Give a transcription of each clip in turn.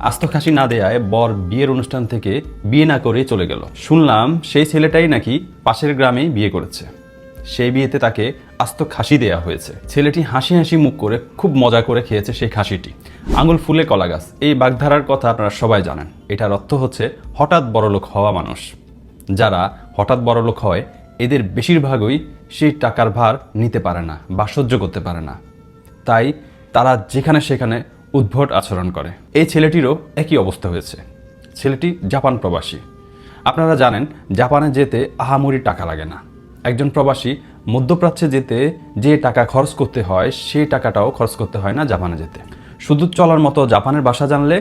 আস্ত খাসি না দেয়ায় বর বিয়ের অনুষ্ঠান থেকে বিয়ে না করে চলে গেল। শুনলাম সেই ছেলেটাই নাকি পাশের গ্রামেই বিয়ে করেছে। সেই বিয়েতে তাকে আস্ত খাসি দেয়া হয়েছে। ছেলেটি হাসি হাসি মুখ করে খুব মজা করে খেয়েছে সেই খাসিটি। আঙুল ফুলে কলা গাছ, এই বাগধারার কথা আপনারা সবাই জানেন। এটার অর্থ হচ্ছে হঠাৎ বড়লোক হওয়া মানুষ। যারা হঠাৎ বড়লোক হয় এদের বেশিরভাগই সেই টাকার ভার নিতে পারে না বা সহ্য করতে পারে না, তাই তারা যেখানে সেখানে উদ্ভট আচরণ করে। এই ছেলেটিরও একই অবস্থা হয়েছে। ছেলেটি জাপান প্রবাসী। আপনারা জানেন জাপানে যেতে আহামরি টাকা লাগে না। একজন প্রবাসী মধ্যপ্রাচ্যে যেতে যে টাকা খরচ করতে হয় সেই টাকাটাও খরচ করতে হয় না জাপানে যেতে। শুধু চলার মতো জাপানের ভাষা জানলে,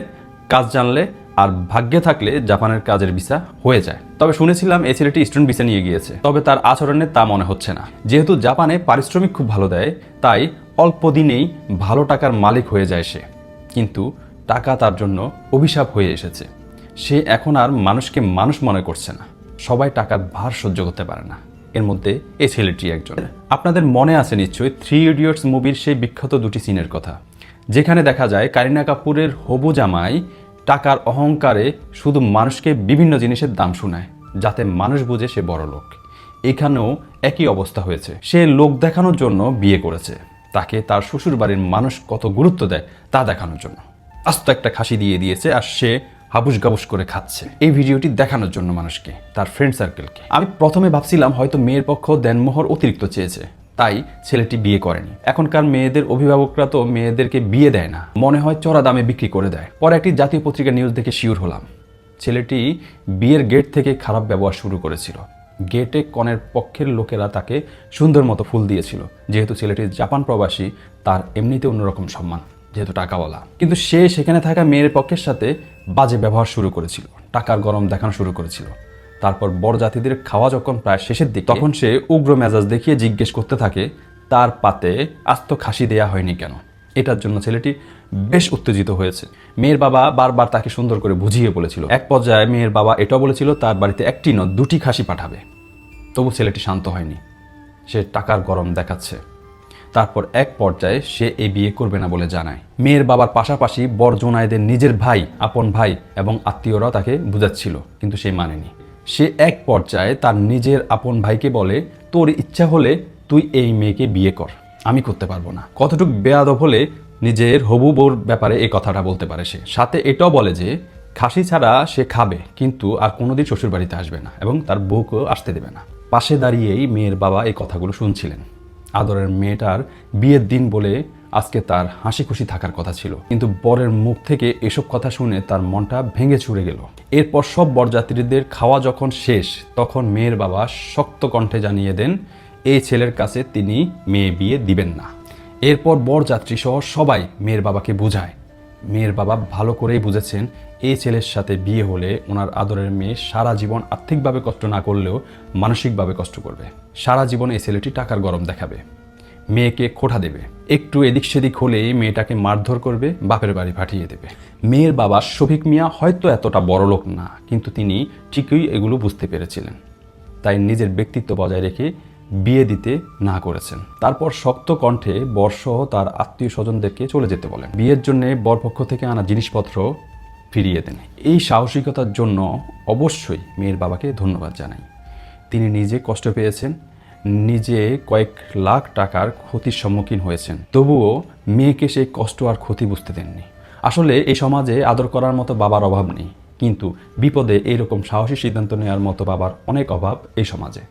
কাজ জানলে আর ভাগ্যে থাকলে জাপানের কাজের ভিসা হয়ে যায়। তবে শুনেছিলাম এই ছেলেটি স্টুডেন্ট ভিসা নিয়ে গিয়েছে, তবে তার আচরণে তা মনে হচ্ছে না। যেহেতু জাপানে পারিশ্রমিক খুব ভালো দেয় তাই অল্প দিনেই ভালো টাকার মালিক হয়ে যায় সে। কিন্তু টাকা তার জন্য অভিশাপ হয়ে এসেছে। সে এখন আর মানুষকে মানুষ মনে করছে না। সবাই টাকার ভার সহ্য করতে পারে না, এর মধ্যে এই ছেলেটি একজন। আপনাদের মনে আছে নিশ্চয়ই 3 ইডিয়টস মুভির সেই বিখ্যাত দুটি সিনের কথা, যেখানে দেখা যায় কারিনা কাপুরের হবু জামাই টাকার অহংকারে শুধু মানুষকে বিভিন্ন জিনিসের দাম শোনায় যাতে মানুষ বুঝে সে বড় লোক। এখানেও একই অবস্থা হয়েছে। সে লোক দেখানোর জন্য বিয়ে করেছে, তাকে তার শ্বশুর বাড়ির মানুষ কত গুরুত্ব দেয় তা দেখানোর জন্য। আস্ত একটা খাসি দিয়ে দিয়েছে আর সে হাবুস গাবুস করে খাচ্ছে এই ভিডিওটি দেখানোর জন্য মানুষকে, তার ফ্রেন্ড সার্কেলকে। আমি প্রথমে ভাবছিলাম হয়তো মেয়ের পক্ষ দেনমোহর অতিরিক্ত চেয়েছে তাই ছেলেটি বিয়ে করেনি। এখনকার মেয়েদের অভিভাবকরা তো মেয়েদেরকে বিয়ে দেয় না, মনে হয় চড়া দামে বিক্রি করে দেয়। পরে একটি জাতীয় পত্রিকা নিউজ দেখে শিওর হলাম ছেলেটি বিয়ের গেট থেকে খারাপ ব্যবহার শুরু করেছিল। গেটে কনের পক্ষের লোকেরা তাকে সুন্দর মতো ফুল দিয়েছিল। যেহেতু ছেলেটি জাপান প্রবাসী তার এমনিতে অন্যরকম সম্মান, যেহেতু টাকাওয়ালা। কিন্তু সে সেখানে থাকা মেয়ের পক্ষের সাথে বাজে ব্যবহার শুরু করেছিল, টাকার গরম দেখানো শুরু করেছিল। তারপর বরযাত্রীদের খাওয়া যখন প্রায় শেষের দিকে, তখন সে উগ্র মেজাজ দেখিয়ে জিজ্ঞেস করতে থাকে তার পাতে আস্ত খাসি দেয়া হয়নি কেন। এটার জন্য ছেলেটি বেশ উত্তেজিত হয়েছে। মেয়ের বাবা বারবার তাকে সুন্দর করে বুঝিয়ে বলেছিল। এক পর্যায়ে মেয়ের বাবা এটাও বলেছিল তার বাড়িতে একটি নয় 2টি খাসি পাঠাবে। তবু ছেলেটি শান্ত হয়নি, সে টাকার গরম দেখাচ্ছে। তারপর এক পর্যায়ে সে এই বিয়ে করবে না বলে জানায়। মেয়ের বাবার পাশাপাশি বর জোনাইদের নিজের ভাই, আপন ভাই এবং আত্মীয়রাও তাকে বুঝাচ্ছিল, কিন্তু সে মানেনি। সে এক পর্যায়ে তার নিজের আপন ভাইকে বলে, তোর ইচ্ছা হলে তুই এই মেয়েকে বিয়ে কর, আমি করতে পারবো না। কতটুকু বেয়াদব হলে নিজের হবু বউর ব্যাপারে এই কথাটা বলতে পারে সে। সাথে এটাও বলে যে খাসি ছাড়া সে খাবে কিন্তু আর কোনোদিন শ্বশুর বাড়িতে আসবে না এবং তার বউকেও আসতে দেবে না। পাশে দাঁড়িয়েই মেয়ের বাবা এই কথাগুলো শুনছিলেন। আদরের মেয়েটার বিয়ের দিন বলে আজকে তার হাসি খুশি থাকার কথা ছিল, কিন্তু বরের মুখ থেকে এসব কথা শুনে তার মনটা ভেঙে চুরে গেল। এরপর সব বরযাত্রীদের খাওয়া যখন শেষ তখন মেয়ের বাবা শক্ত কণ্ঠে জানিয়ে দেন এই ছেলের কাছে তিনি মেয়ে বিয়ে দিবেন না। এরপর বরযাত্রী সহ সবাই মেয়ের বাবাকে বুঝায়। মেয়ের বাবা ভালো করেই বুঝেছেন এই ছেলের সাথে বিয়ে হলে ওনার আদরের মেয়ে সারা জীবন আর্থিকভাবে কষ্ট না করলেও মানসিকভাবে কষ্ট করবে। সারা জীবন এই ছেলেটি টাকার গরম দেখাবে, মেয়েকে খোঁটা দেবে, একটু এদিক সেদিক হলেই মেয়েটাকে মারধর করবে, বাপের বাড়ি পাঠিয়ে দেবে। মেয়ের বাবা শফিক মিয়া হয়তো এতটা বড় লোক না, কিন্তু তিনি ঠিকই এগুলো বুঝতে পেরেছিলেন, তাই নিজের ব্যক্তিত্ব বজায় রেখে বিয়ে দিতে না করেছেন। তারপর শক্ত কণ্ঠে বরসহ তার আত্মীয় স্বজনদেরকে চলে যেতে বলেন। বিয়ের জন্য বরপক্ষ থেকে আনা জিনিসপত্র ফিরিয়ে দেন। এই সাহসিকতার জন্য অবশ্যই মেয়ের বাবাকে ধন্যবাদ জানাই। তিনি নিজে কষ্ট পেয়েছেন, নিজে কয়েক লাখ টাকার ক্ষতির সম্মুখীন হয়েছেন, তবুও মেয়েকে সেই কষ্ট আর ক্ষতি বুঝতে দেননি। আসলে এই সমাজে আদর করার মতো বাবার অভাব নেই, কিন্তু বিপদে এইরকম সাহসী সিদ্ধান্ত নেওয়ার মতো বাবার অনেক অভাব এই সমাজে।